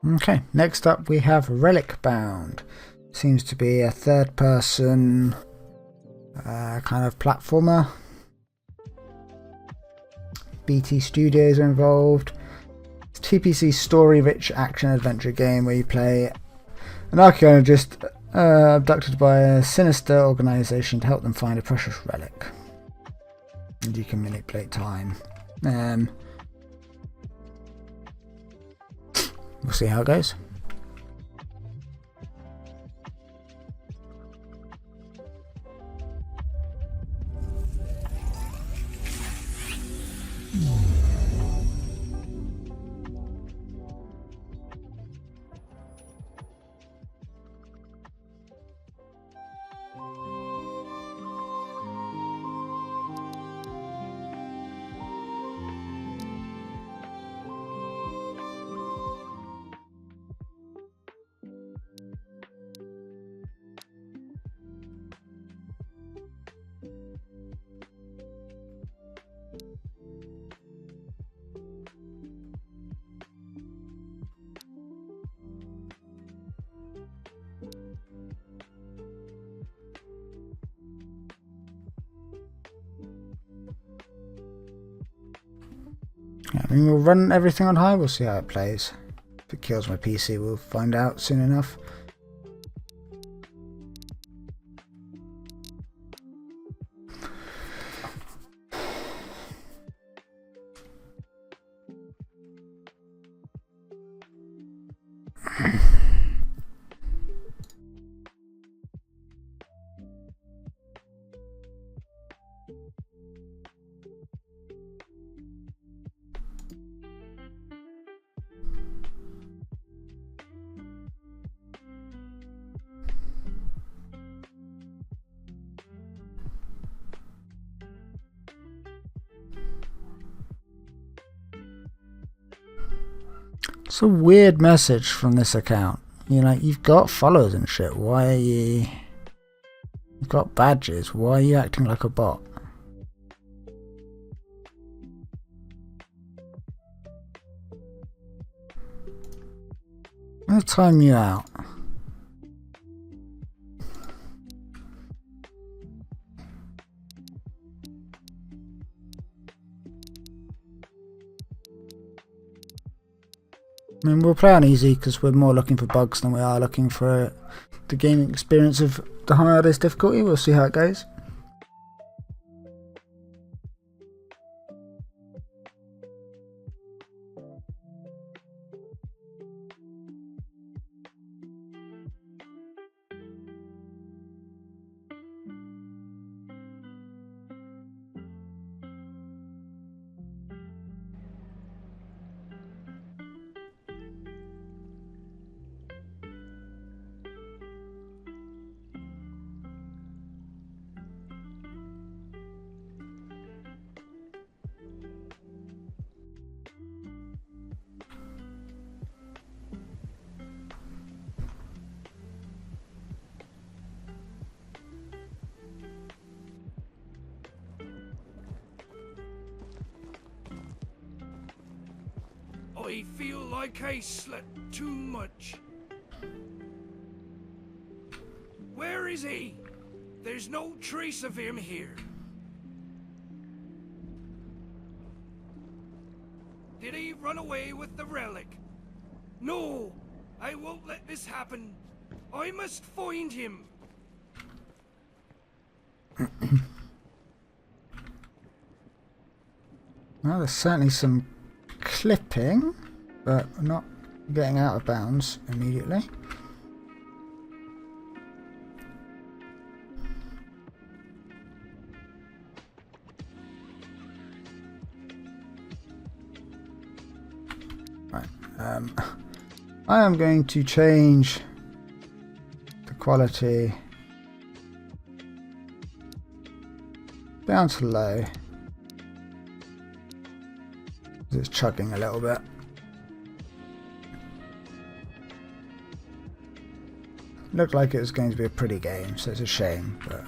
Okay, next up we have Relic Bound. Seems to be a third person kind of platformer. BT Studios are involved. It's a TPC story rich action adventure game where you play an archaeologist abducted by a sinister organisation to help them find a precious relic. And you can manipulate time. We'll see how it goes. I mean, we'll run everything on high, we'll see how it plays. If it kills my PC, we'll find out soon enough. It's a weird message from this account. You know, you've got followers and shit. Why are you... You've got badges. Why are you acting like a bot? I'm gonna time you out. I mean, we'll play on easy because we're more looking for bugs than we are looking for the gaming experience of the hardest difficulty. We'll see how it goes. I feel like I slept too much. Where is he? There's no trace of him here. Did he run away with the relic? No! I won't let this happen. I must find him. Well, there's certainly some clipping, but not getting out of bounds immediately. Right, I am going to change the quality down to low. It's chugging a little bit. Looked like it was going to be a pretty game, so it's a shame, but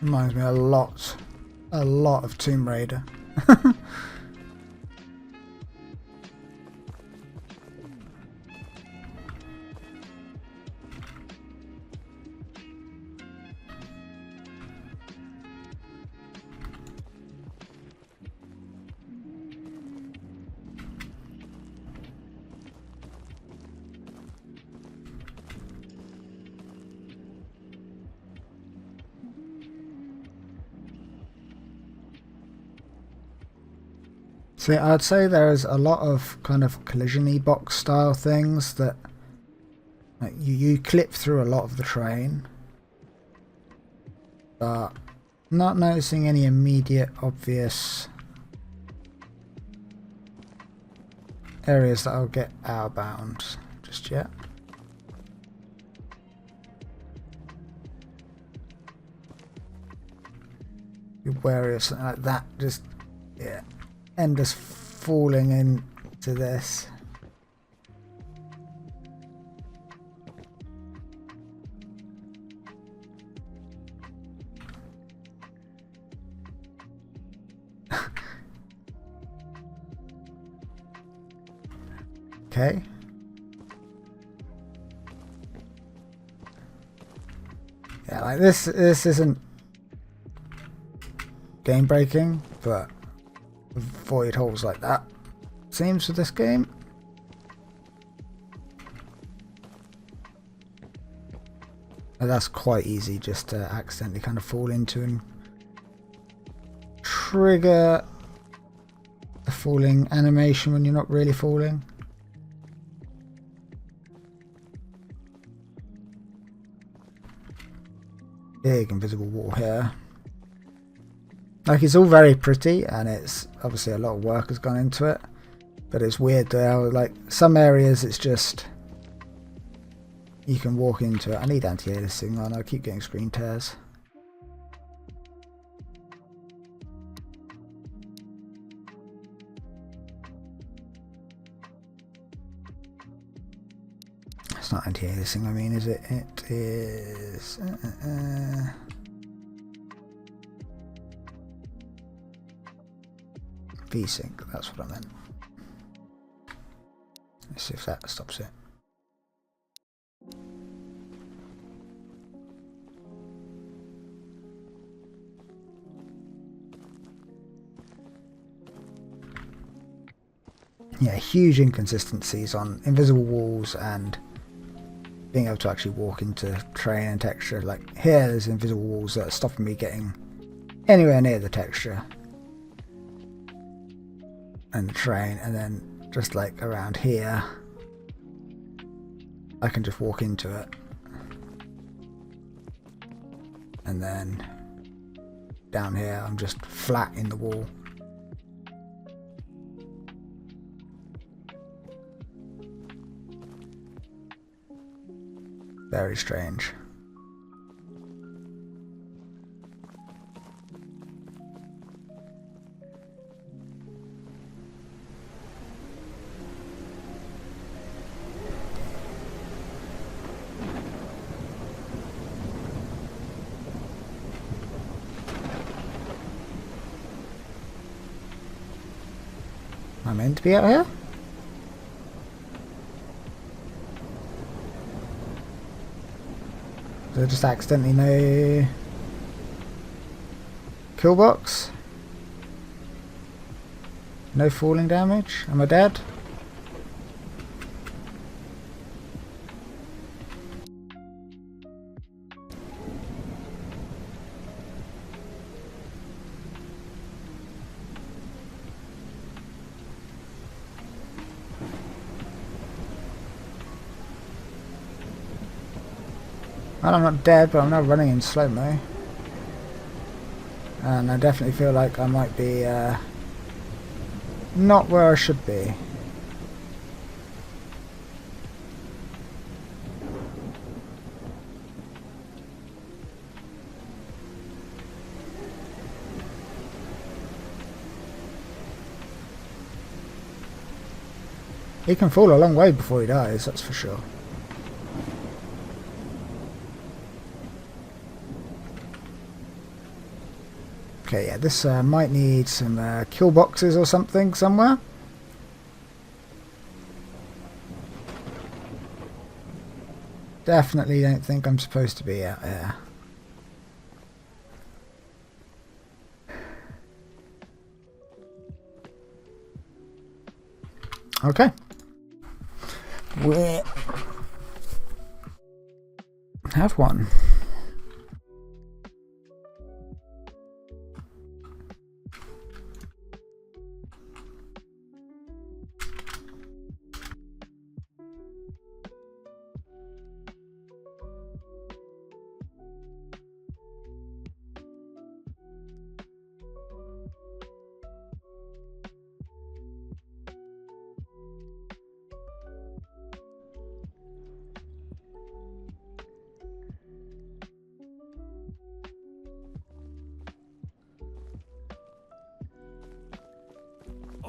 Reminds me a lot of Tomb Raider. See, I'd say there's a lot of kind of collision-y box style things that like, you clip through a lot of the train, but not noticing any immediate obvious areas that I'll get outbound just yet. Be wary of something like that, just yeah. And just falling into this. Okay. Yeah, like this isn't game breaking, but avoid holes like that seems for this game. And that's quite easy just to accidentally kind of fall into and trigger a falling animation when you're not really falling. Big invisible wall here. Like, it's all very pretty, and it's obviously a lot of work has gone into it, but it's weird though, like some areas it's just you can walk into it. I need anti-aliasing on, I keep getting screen tears. It's not anti-aliasing, I mean, is it? It is VSync, that's what I meant. Let's see if that stops it. Yeah, huge inconsistencies on invisible walls and being able to actually walk into terrain and texture. Like here, there's invisible walls that are stopping me getting anywhere near the texture and the terrain, and then just like around here I can just walk into it, and then down here I'm just flat in the wall. Very strange. Am I meant to be out here? Did I just accidentally no kill box? No falling damage? Am I dead? Well, I'm not dead, but I'm now running in slow-mo. And I definitely feel like I might be not where I should be. He can fall a long way before he dies, that's for sure. Okay, yeah, this might need some kill boxes or something somewhere. Definitely don't think I'm supposed to be out there. Okay. We have one.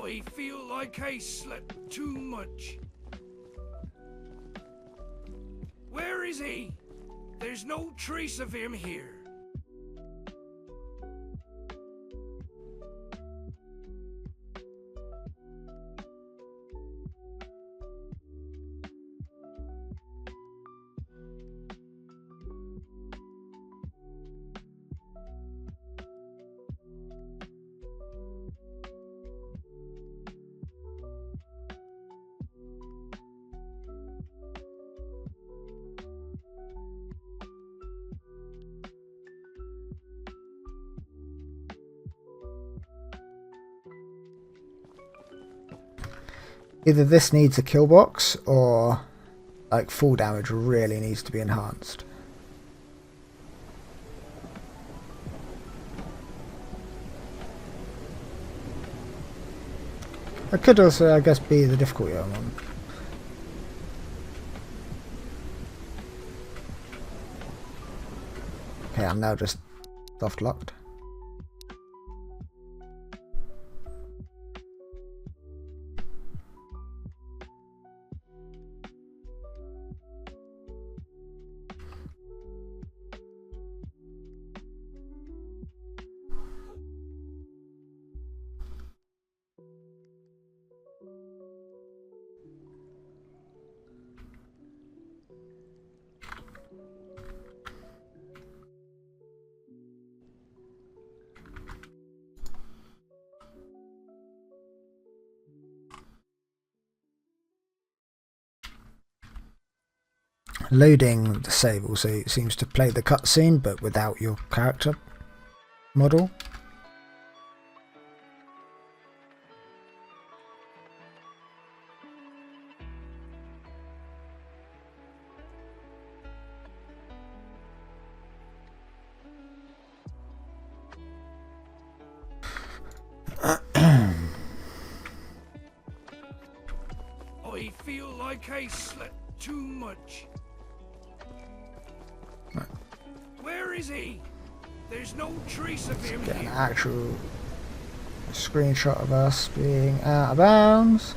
I feel like I slept too much. Where is he? There's no trace of him here. Either this needs a kill box or like full damage really needs to be enhanced. It could also, I guess, be the difficulty I'm on. Okay, I'm now just soft locked. Loading the save also seems to play the cutscene but without your character model. I feel like I slept too much. Where is he? There's no trace of him Get an here. actual screenshot of us being out of bounds.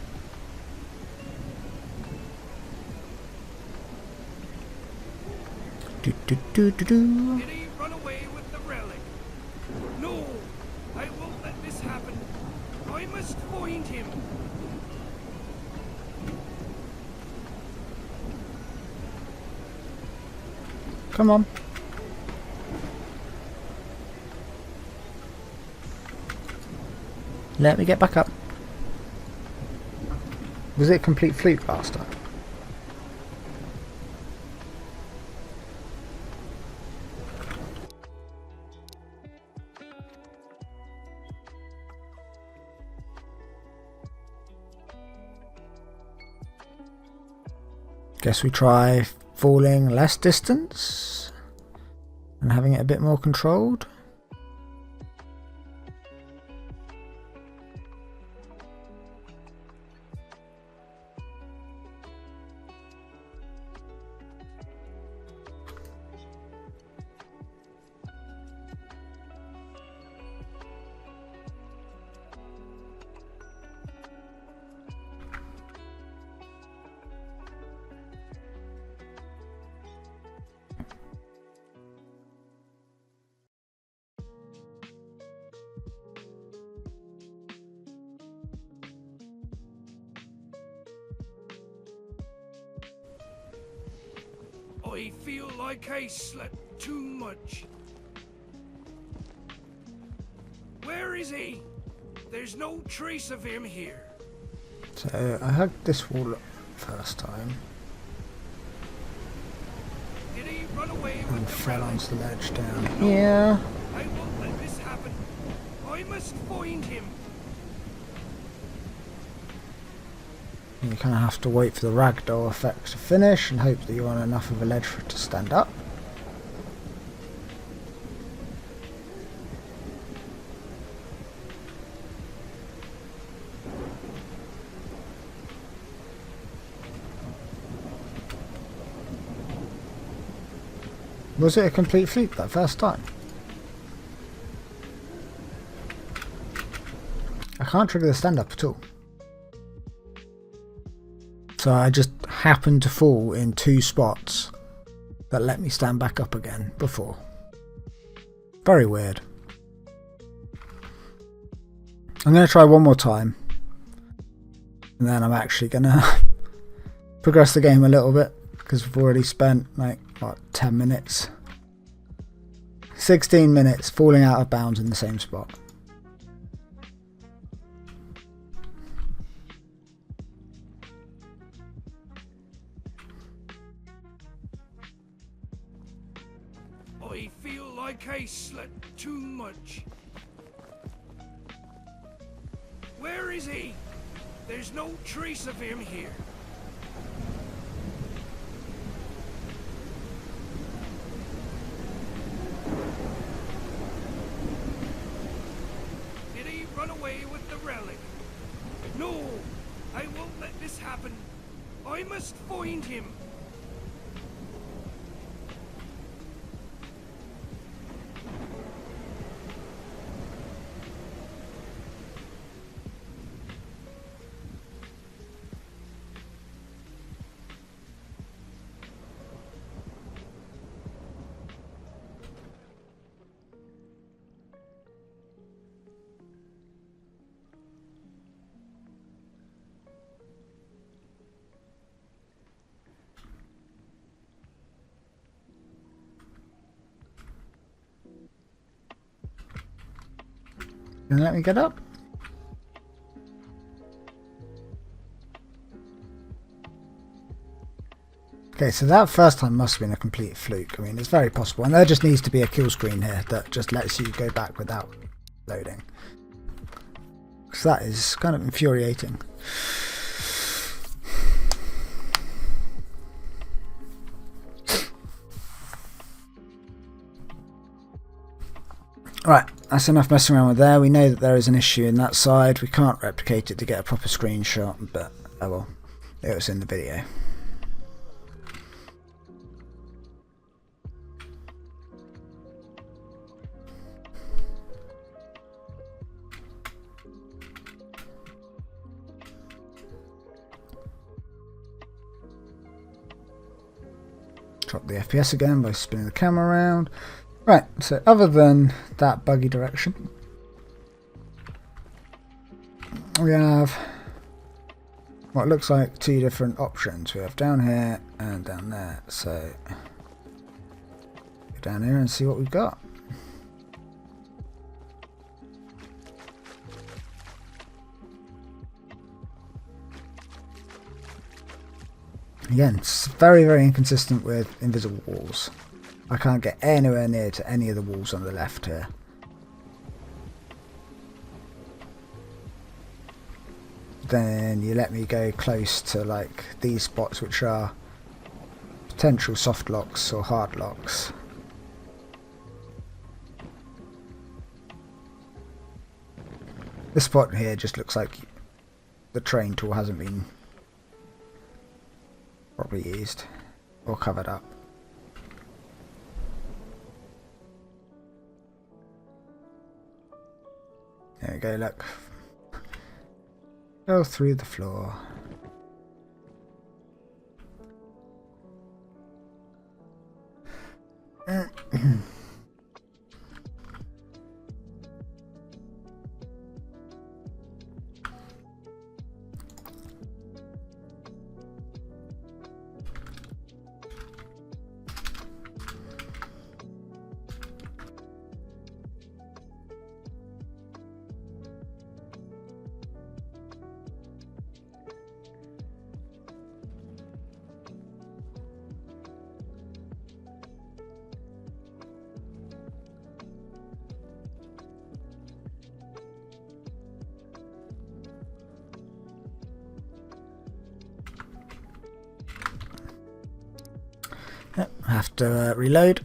Do, do, do, do, do. Did he run away with the relic? No, I won't let this happen. I must find him. Come on. Let me get back up. Was it complete fluke last time? Guess we try falling less distance and having it a bit more controlled. I feel like I slept too much. Where is he? There's no trace of him here. So I hugged this wall up first time Did he run away and with the fell relic? onto the ledge down here. I won't let this happen. I must find him. And you kind of have to wait for the ragdoll effect to finish and hope that you're on enough of a ledge for it to stand up. Was it a complete fluke that first time? I can't trigger the stand up at all. So I just happened to fall in 2 spots that let me stand back up again before. Very weird. I'm going to try one more time. And then I'm actually going to progress the game a little bit. Because we've already spent like, what, 10 minutes? 16 minutes falling out of bounds in the same spot. I feel like I slept too much. Where is he? There's no trace of him here. Did he run away with the relic? No, I won't let this happen. I must find him. Gonna let me get up? Okay, so that first time must have been a complete fluke. I mean, it's very possible. And there just needs to be a kill screen here that just lets you go back without loading. Because that is kind of infuriating. Right, that's enough messing around with there. We know that there is an issue in that side. We can't replicate it to get a proper screenshot, but oh well, it was in the video. Drop the FPS again by spinning the camera around. Right, so other than that buggy direction, we have what looks like 2 different options. We have down here and down there. So go down here and see what we've got. Again, it's very, very inconsistent with invisible walls. I can't get anywhere near to any of the walls on the left here. Then you let me go close to like these spots which are potential soft locks or hard locks. This spot here just looks like the train tool hasn't been properly used or covered up. There we go, look. Go through the floor. have to reload.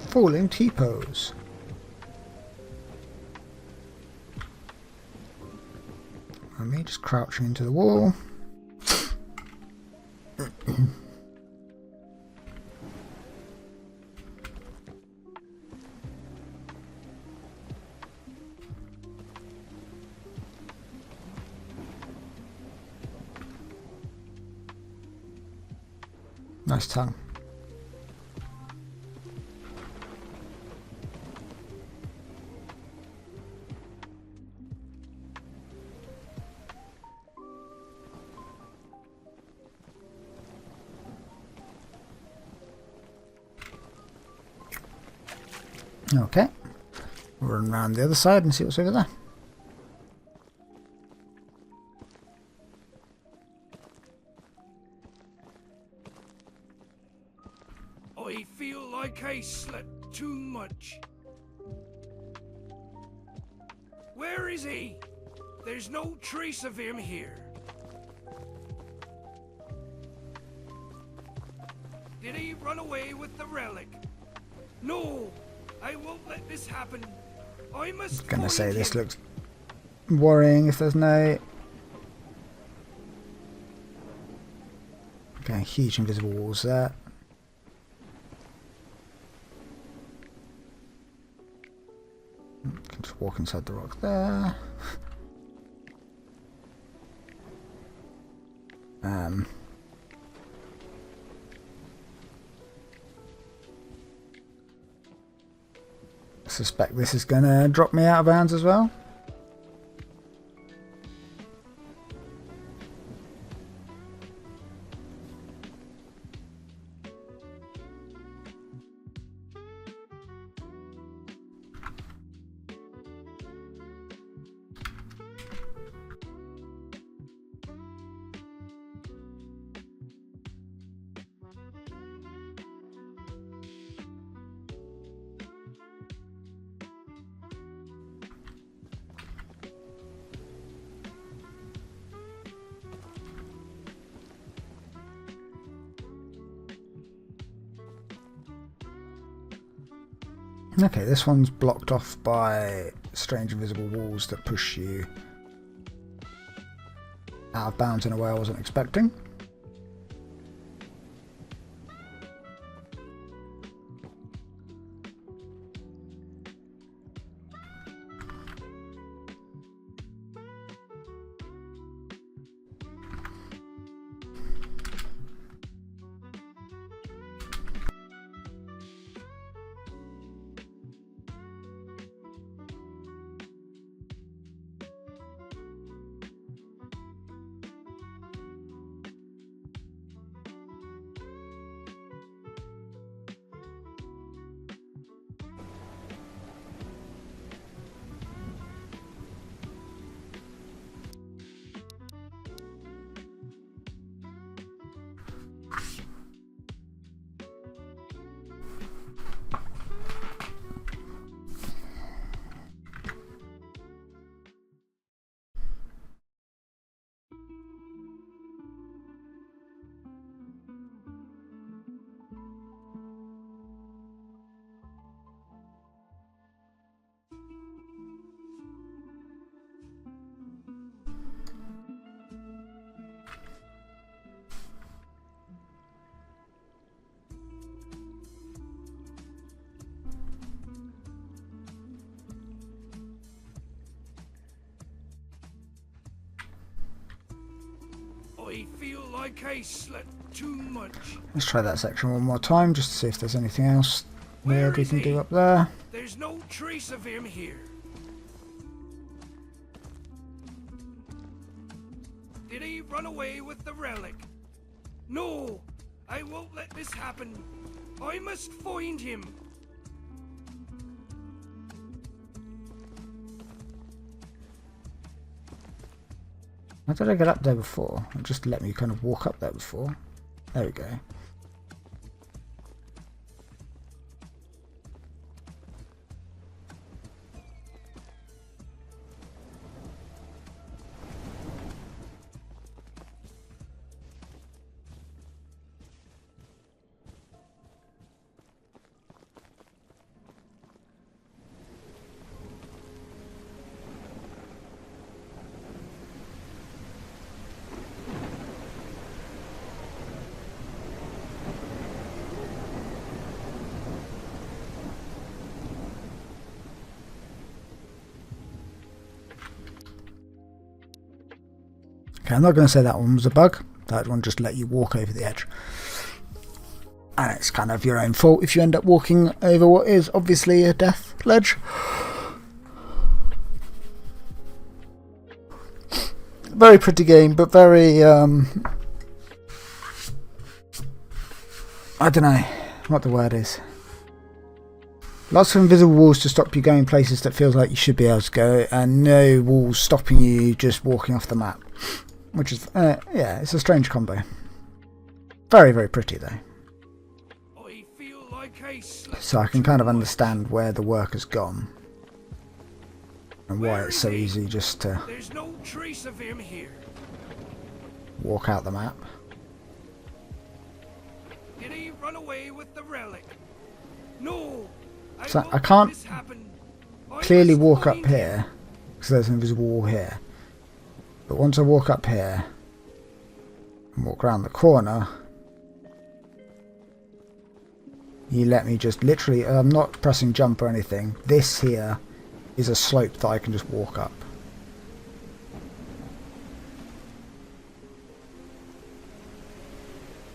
Falling T-pose. And me just crouching into the wall. Nice tongue. Okay, we'll run around the other side and see what's over there. I feel like I slept too much. Where is he? There's no trace of him here. Did he run away with the relic? No! I won't let this happen. I must. Gonna find say this him. looks worrying if there's no. Okay, huge invisible walls there. Can just walk inside the rock there. I suspect this is gonna drop me out of bounds as well. Okay, this one's blocked off by strange invisible walls that push you out of bounds in a way I wasn't expecting. I feel like I slept too much. Let's try that section one more time just to see if there's anything else Where weird we is can he? do up there. There's no trace of him here. Did he run away with the relic? No, I won't let this happen. I must find him. How did I get up there before? It just let me kind of walk up there before. There we go. Okay, I'm not going to say that one was a bug. That one just let you walk over the edge. And it's kind of your own fault if you end up walking over what is obviously a death ledge. Very pretty game, but very, I don't know what the word is. Lots of invisible walls to stop you going places that feels like you should be able to go, and no walls stopping you just walking off the map. Which is, yeah, it's a strange combo. Very, very pretty though. I feel like I slept So I can kind of too much. understand where the work has gone. And why Where it's is so he? easy just to There's no trace of him here. walk out the map. Did he run away with the relic? No, So won't I let can't this happen. I clearly must walk up find him. here because there's an invisible wall here. But once I walk up here and walk around the corner, you let me just literally, I'm not pressing jump or anything. This here is a slope that I can just walk up.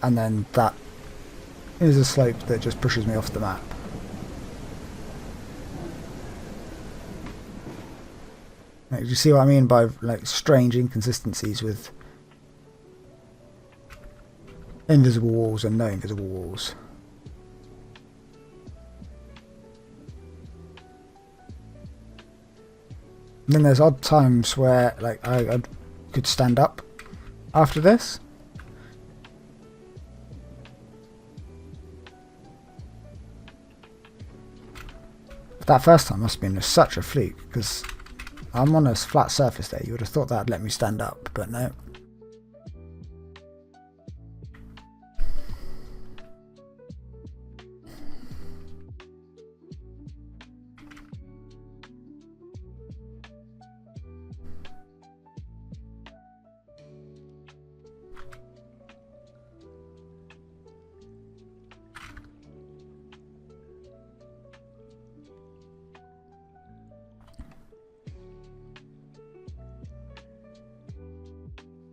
And then that is a slope that just pushes me off the map. Like, do you see what I mean by like strange inconsistencies with invisible walls and no invisible walls? And then there's odd times where like I could stand up after this. But that first time must have been such a fluke because I'm on a flat surface there. You would have thought that'd let me stand up, but no.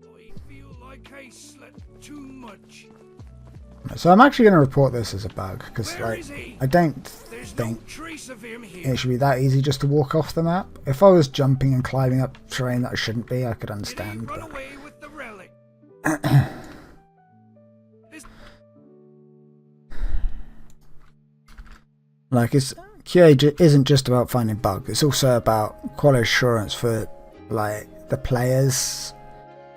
I feel like I slept too much. So I'm actually going to report this as a bug because Where like is he? I don't There's no think trace of him here. it should be that easy just to walk off the map. If I was jumping and climbing up terrain that I shouldn't be, I could Did he understand. run But away with the relic? like it's QA isn't just about finding bugs. It's also about quality assurance for like the players'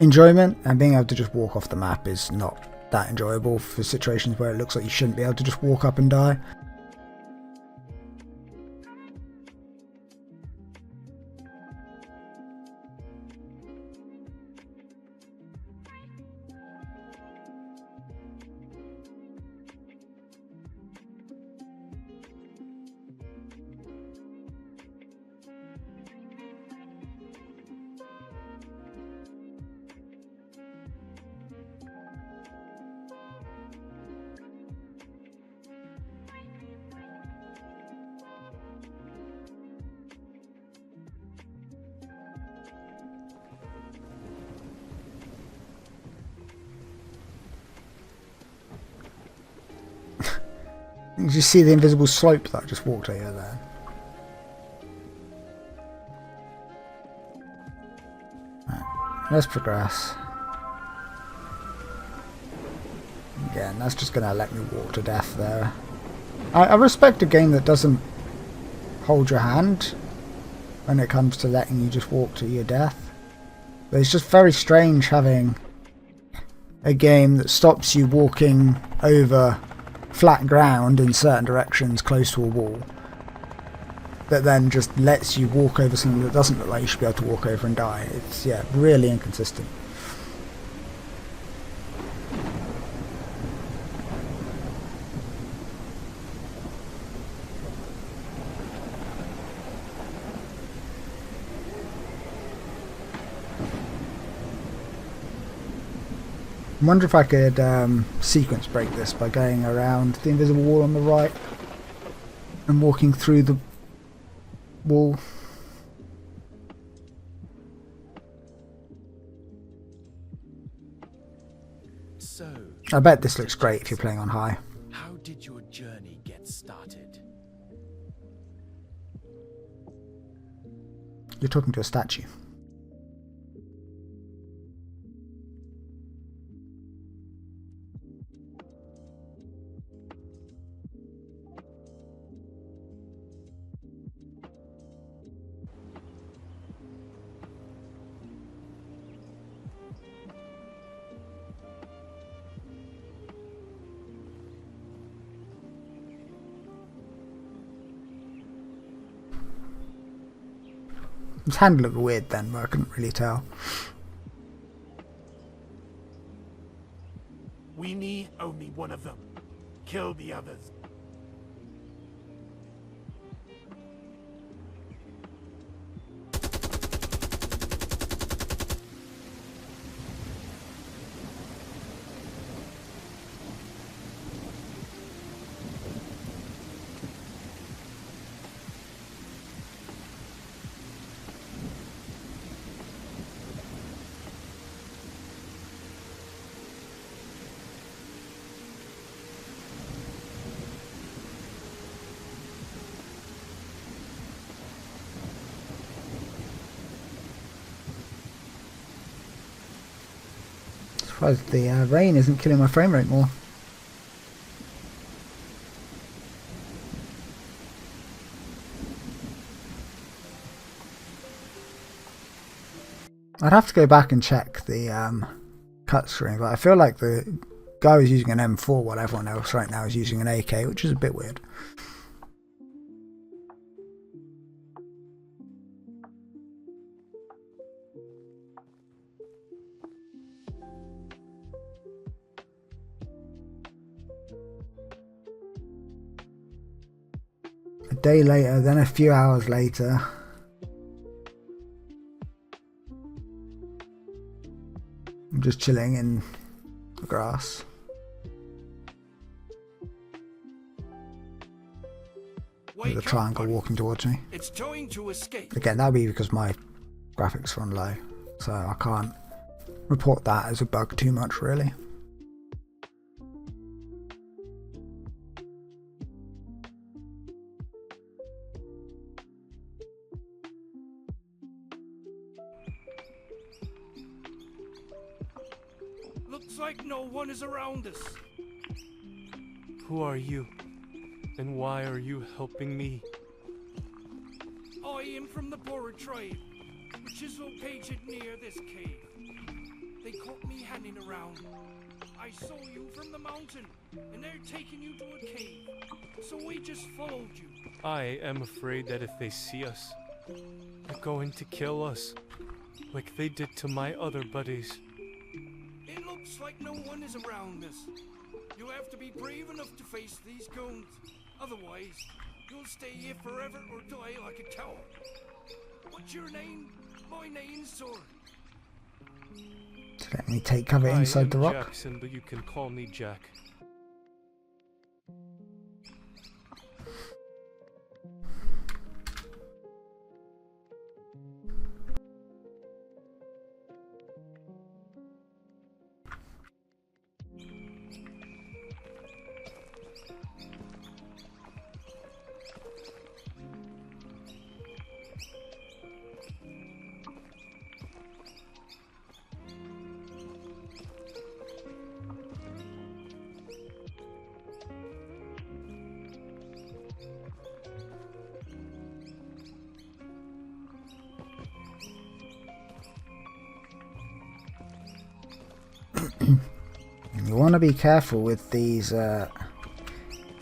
enjoyment, and being able to just walk off the map is not that enjoyable for situations where it looks like you shouldn't be able to just walk up and die. You just see the invisible slope that I just walked over there. Right, let's progress. Again, that's just going to let me walk to death there. I respect a game that doesn't hold your hand when it comes to letting you just walk to your death. But it's just very strange having a game that stops you walking over flat ground in certain directions close to a wall, that then just lets you walk over something that doesn't look like you should be able to walk over and die. It's, yeah, really inconsistent. I wonder if I could sequence break this by going around the invisible wall on the right and walking through the wall. So, I bet this looks great if you're playing on high. how did your journey get started? You're talking to a statue. His hand looked weird then, but I couldn't really tell. We need only one of them. Kill the others. Surprised the rain isn't killing my frame rate more. I'd have to go back and check the cut screen, but I feel like the guy was using an M4 while everyone else right now is using an AK, which is a bit weird. A day later, then a few hours later. I'm just chilling in the grass. With a triangle walking towards me. It's time to escape. Again, that'll be because my graphics are on low, so I can't report that as a bug too much, really. Looks like no one is around us. Who are you? And why are you helping me? I am from the Boer tribe, which is located near this cave. They caught me hanging around. I saw you from the mountain, and they're taking you to a cave. So we just followed you. I am afraid that if they see us, they're going to kill us, like they did to my other buddies. It looks like no one is around us. You have to be brave enough to face these goons. Otherwise, you'll stay here forever or die like a coward. What's your name? My name's Sword. Let me take cover I inside am the rock. Jackson, but you can call me Jack. You want to be careful with these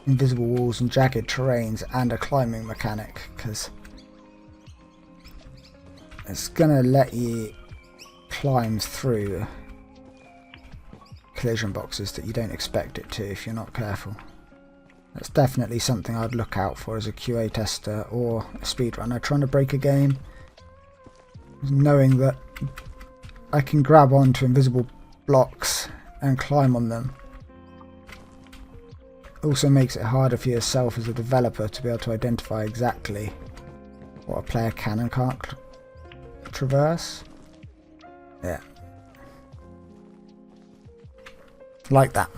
invisible walls and jagged terrains and a climbing mechanic, because it's going to let you climb through collision boxes that you don't expect it to if you're not careful. That's definitely something I'd look out for as a QA tester or a speedrunner trying to break a game. Knowing that I can grab onto invisible blocks and climb on them also makes it harder for yourself as a developer to be able to identify exactly what a player can and can't traverse. Yeah. Like that.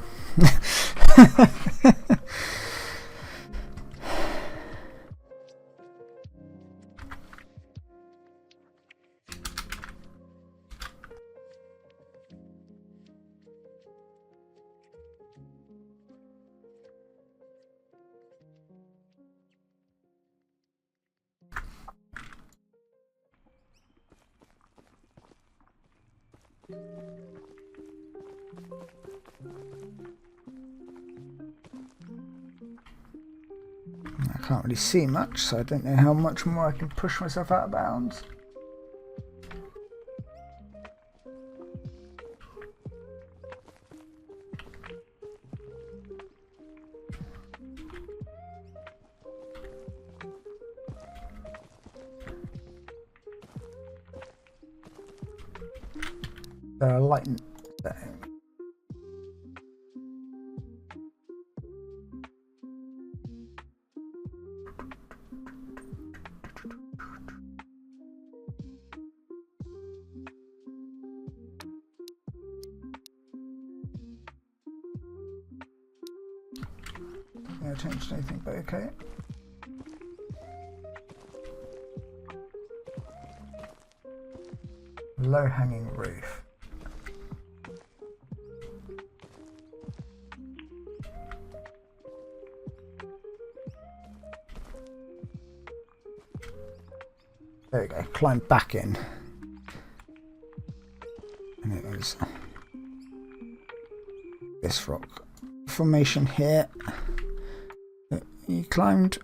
I can't really see much, so I don't know how much more I can push myself out of bounds. Lighten down. Yeah, changed anything, but okay. Low hanging roof. There we go, climb back in. And it was this rock formation here that you climbed.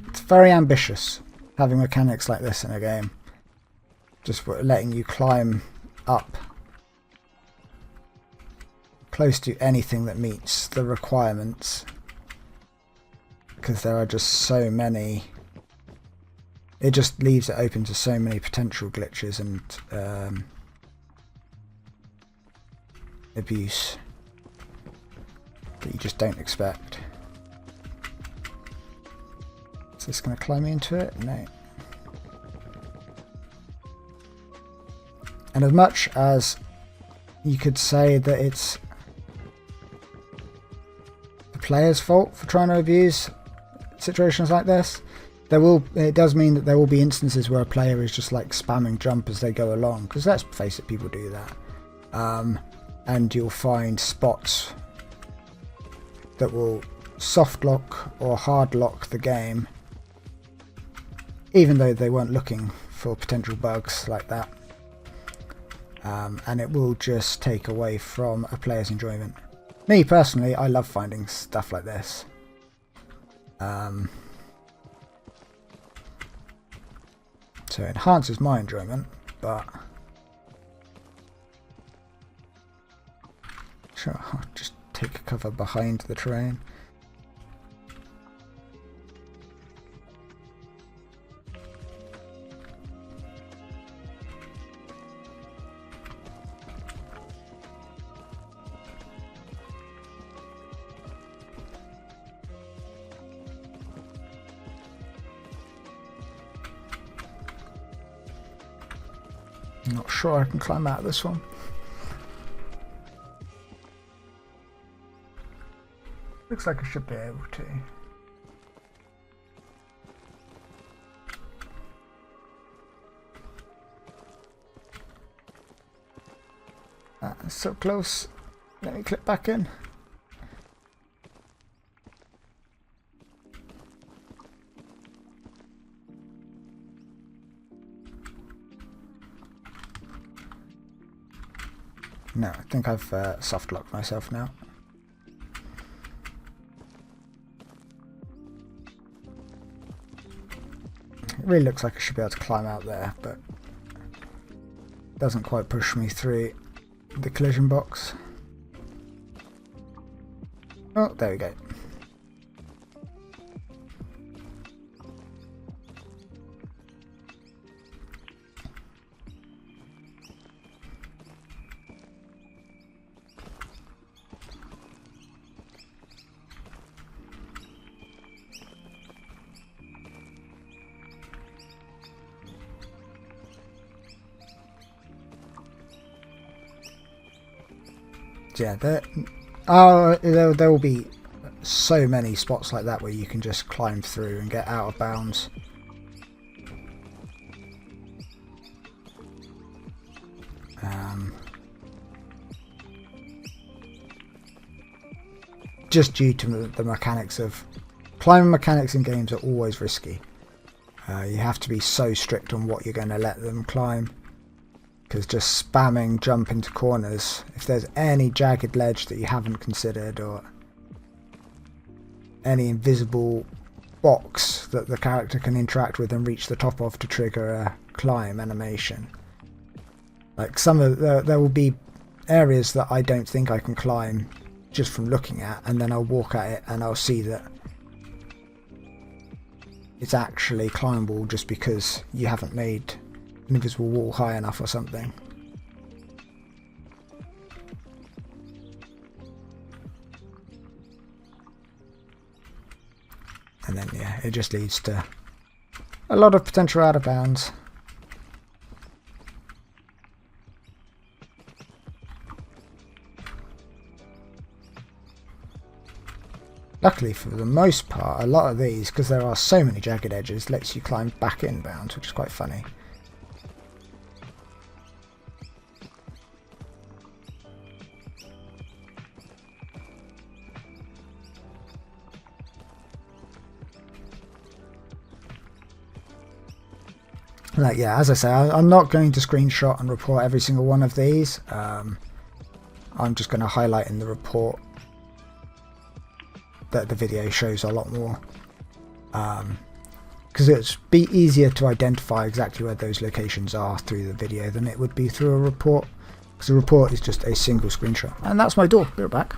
It's very ambitious having mechanics like this in a game. Just letting you climb up close to anything that meets the requirements, because there are just so many. It just leaves it open to so many potential glitches and abuse that you just don't expect. Is this going to climb into it? No. And as much as you could say that it's the player's fault for trying to abuse situations like this, it does mean that there will be instances where a player is just like spamming jump as they go along, because let's face it, people do that. And you'll find spots that will soft lock or hard lock the game, even though they weren't looking for potential bugs like that. And it will just take away from a player's enjoyment. Me personally, I love finding stuff like this. So it enhances my enjoyment, but sure, I'll just take a cover behind the train. I'm not sure I can climb out of this one. Looks like I should be able to. So close. Let me click back in. No, I think I've soft locked myself now. It really looks like I should be able to climb out there, but it doesn't quite push me through the collision box. Oh, there we go. Yeah, there will be so many spots like that where you can just climb through and get out of bounds. Just due to the mechanics of climbing mechanics in games are always risky. You have to be so strict on what you're going to let them climb. Because just spamming jump into corners, if there's any jagged ledge that you haven't considered, or any invisible box that the character can interact with and reach the top of to trigger a climb animation. Like there will be areas that I don't think I can climb just from looking at, and then I'll walk at it and I'll see that it's actually climbable just because you haven't made an invisible wall high enough or something. And then yeah, it just leads to a lot of potential out of bounds. Luckily for the most part, a lot of these, because there are so many jagged edges, lets you climb back in bounds, which is quite funny. Like, yeah, as I say, I'm not going to screenshot and report every single one of these. I'm just going to highlight in the report that the video shows a lot more. Because it'd be easier to identify exactly where those locations are through the video than it would be through a report. Because a report is just a single screenshot. And that's my door. Be right back.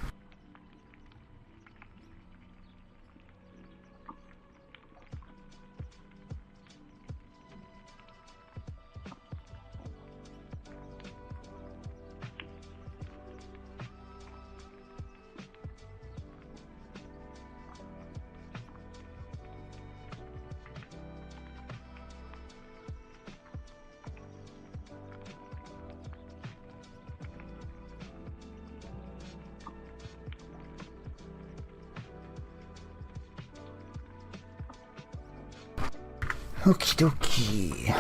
Okie dokie.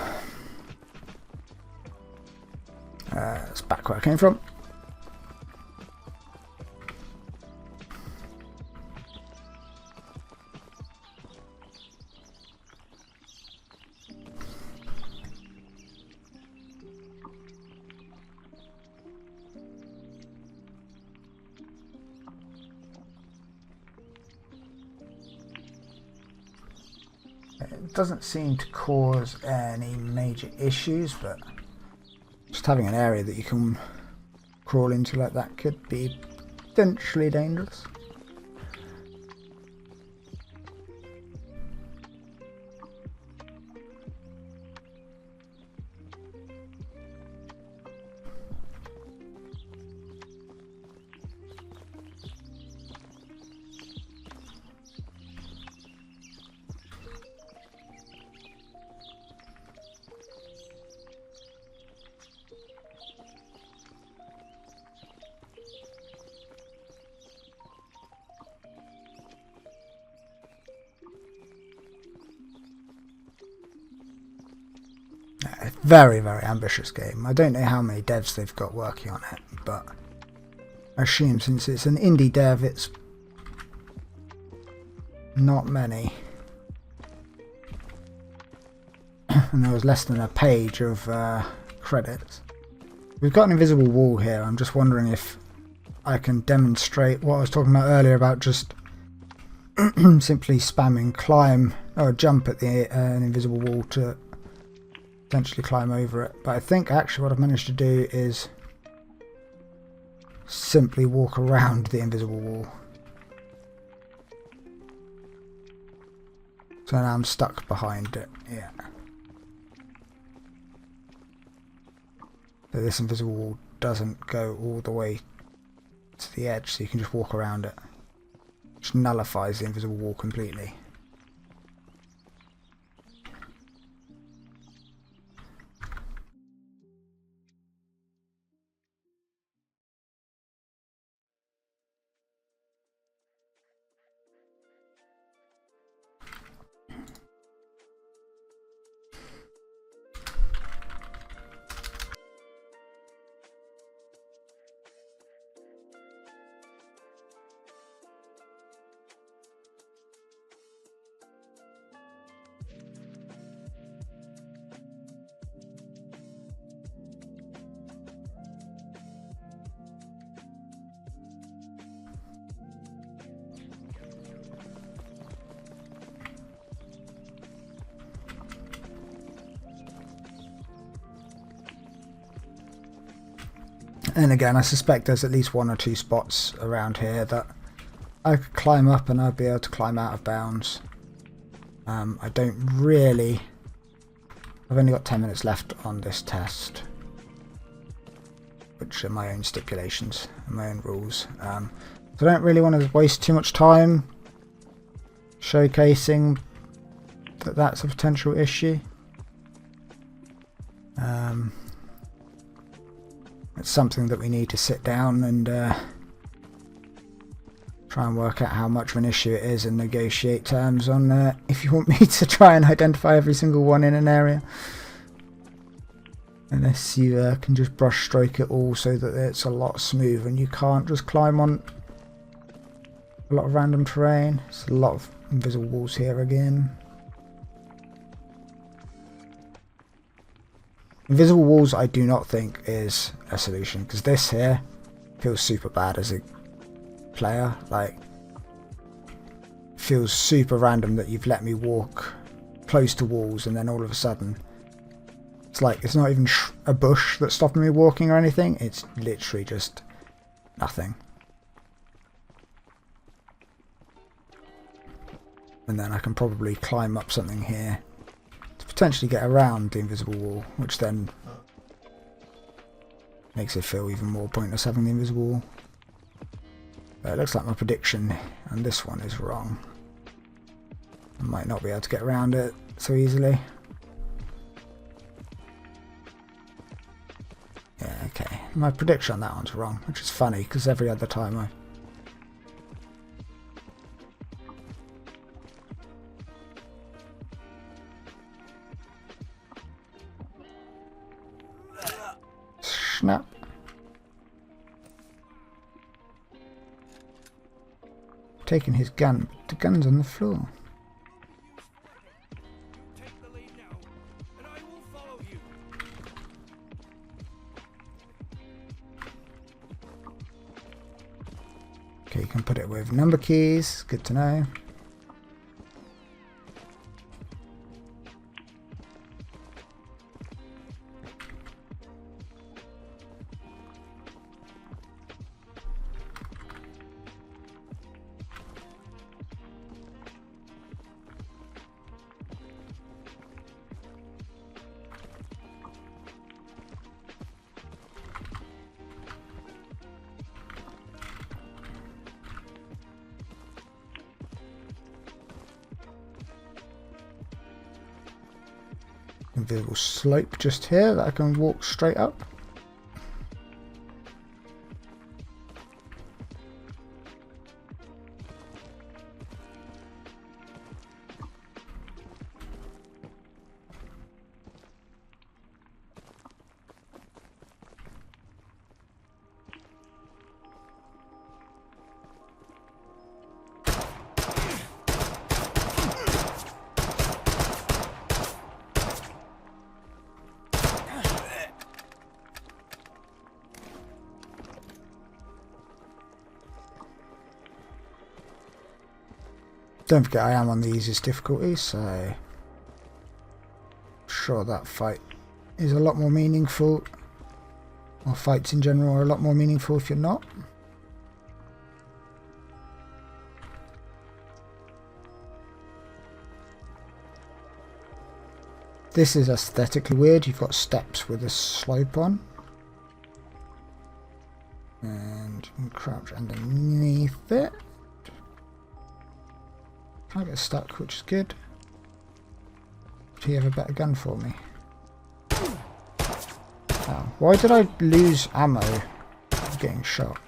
It's back where I came from. It doesn't seem to cause any major issues, but just having an area that you can crawl into like that could be potentially dangerous. Very, very ambitious game. I don't know how many devs they've got working on it, but I assume since it's an indie dev, it's not many. And there was less than a page of credits. We've got an invisible wall here. I'm just wondering if I can demonstrate what I was talking about earlier about just simply spamming climb or jump at the an invisible wall to potentially climb over it. But I think actually what I've managed to do is simply walk around the invisible wall. So now I'm stuck behind it. Yeah. So this invisible wall doesn't go all the way to the edge, so you can just walk around it. Which nullifies the invisible wall completely. And again, I suspect there's at least one or two spots around here that I could climb up and I'd be able to climb out of bounds. I don't really... I've only got 10 minutes left on this test, which are my own stipulations and my own rules. So I don't really want to waste too much time showcasing that that's a potential issue. It's something that we need to sit down and try and work out how much of an issue it is and negotiate terms on if you want me to try and identify every single one in an area. Unless you can just brush stroke it all so that it's a lot smoother and you can't just climb on a lot of random terrain. There's a lot of invisible walls here again. Invisible walls I do not think is a solution, because this here feels super bad as a player. Like, feels super random that you've let me walk close to walls and then all of a sudden it's like it's not even a bush that's stopping me walking or anything. It's literally just nothing. And then I can probably climb up something here to potentially get around the invisible wall, which then makes it feel even more pointless having the invisible wall. But it looks like my prediction on this one is wrong. I might not be able to get around it so easily. Yeah, okay. My prediction on that one's wrong, which is funny because every other time I... Snap. Taking his gun, but the gun's on the floor. Take the lead now, and I will follow you. Okay, you can put it with number keys. Good to know. Invisible slope just here that I can walk straight up. Don't forget I am on the easiest difficulty, so I'm sure that fight is a lot more meaningful, or fights in general are a lot more meaningful if you're not. This is aesthetically weird. You've got steps with a slope on. And you can crouch underneath it. I get stuck, which is good. Do you have a better gun for me? Oh, why did I lose ammo getting shot?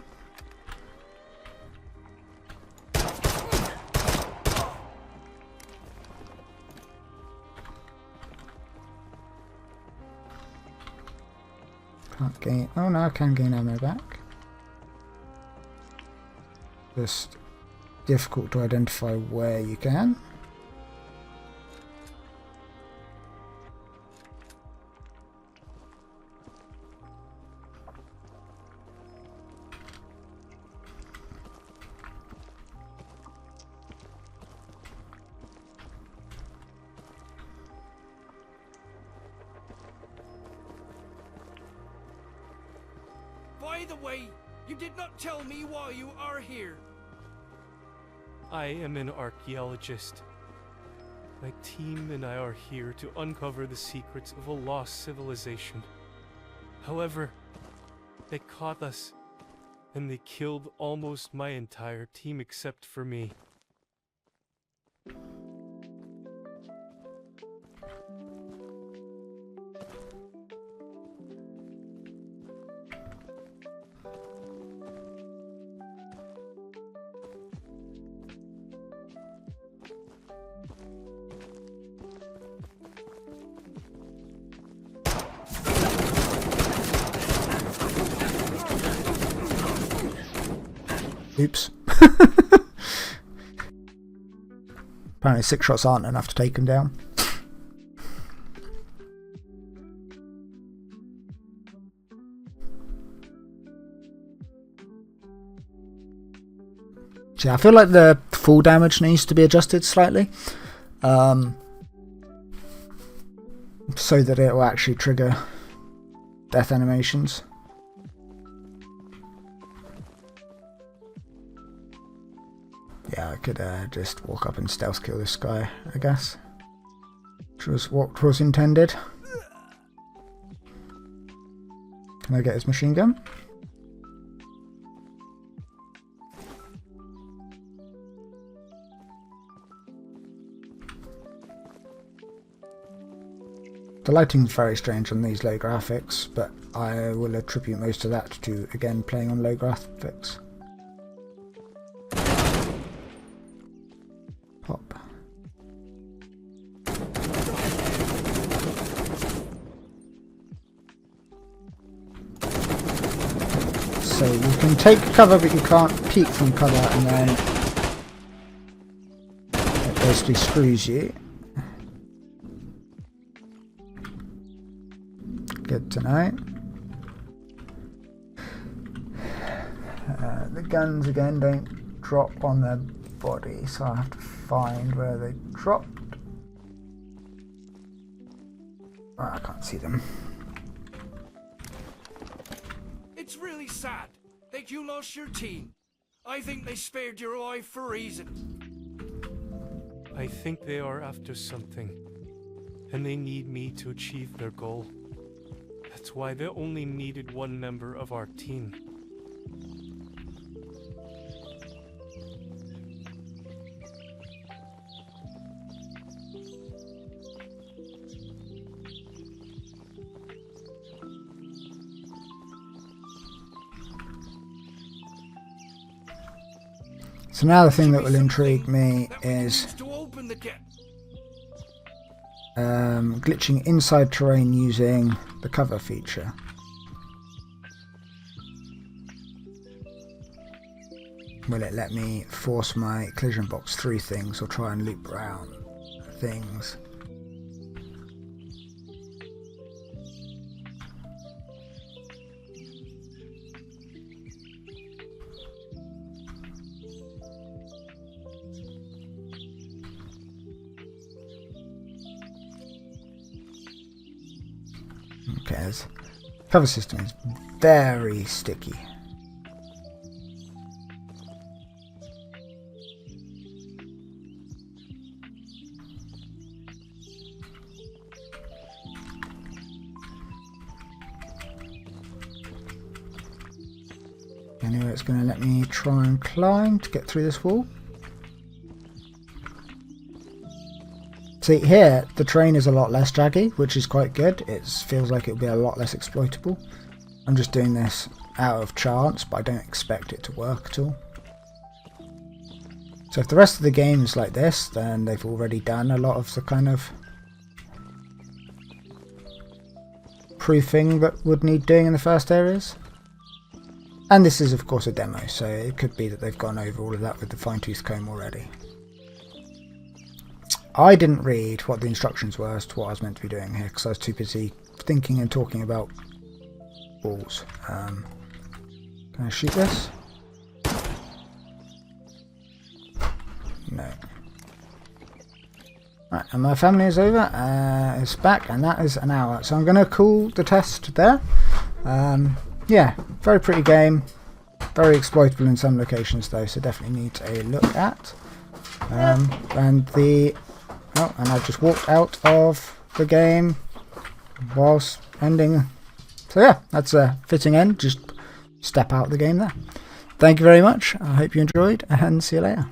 Can't gain. Oh no, I can gain ammo back. Just difficult to identify where you can. By the way, you did not tell me why you are here. I am an archaeologist. My team and I are here to uncover the secrets of a lost civilization. However, they caught us, and they killed almost my entire team except for me. Oops. Apparently 6 shots aren't enough to take him down. See, I feel like the full damage needs to be adjusted slightly. So that it will actually trigger death animations. Yeah, I could just walk up and stealth kill this guy, I guess. Which was what was intended. Can I get his machine gun? The lighting's very strange on these low graphics, but I will attribute most of that to, again, playing on low graphics. Pop. You can take cover, but you can't peek from cover, and then it basically screws you. Good to know. The guns again don't drop on their body, so I have to find where they dropped. Oh, I can't see them. It's really sad that you lost your team. I think they spared your life for a reason. I think they are after something, and they need me to achieve their goal. That's why they only needed one member of our team. So now the thing that will intrigue me That we is use to open the gate. glitching inside terrain using the cover feature. Will it let me force my collision box through things or try and loop around things? Okay, this cover system is very sticky. Anyway, it's going to let me try and climb to get through this wall. See, here the terrain is a lot less jaggy, which is quite good. It feels like it'll be a lot less exploitable. I'm just doing this out of chance, but I don't expect it to work at all. So if the rest of the game is like this, then they've already done a lot of the kind of proofing that would need doing in the first areas. And this is of course a demo, so it could be that they've gone over all of that with the fine-tooth comb already. I didn't read what the instructions were as to what I was meant to be doing here because I was too busy thinking and talking about walls. Can I shoot this? No. Right, and my family is over, it's back, and that is an hour. So I'm going to call the test there. Yeah, very pretty game. Very exploitable in some locations though, so definitely need a look at. And I've just walked out of the game whilst ending. So yeah, that's a fitting end. Just step out of the game there. Thank you very much. I hope you enjoyed, and see you later.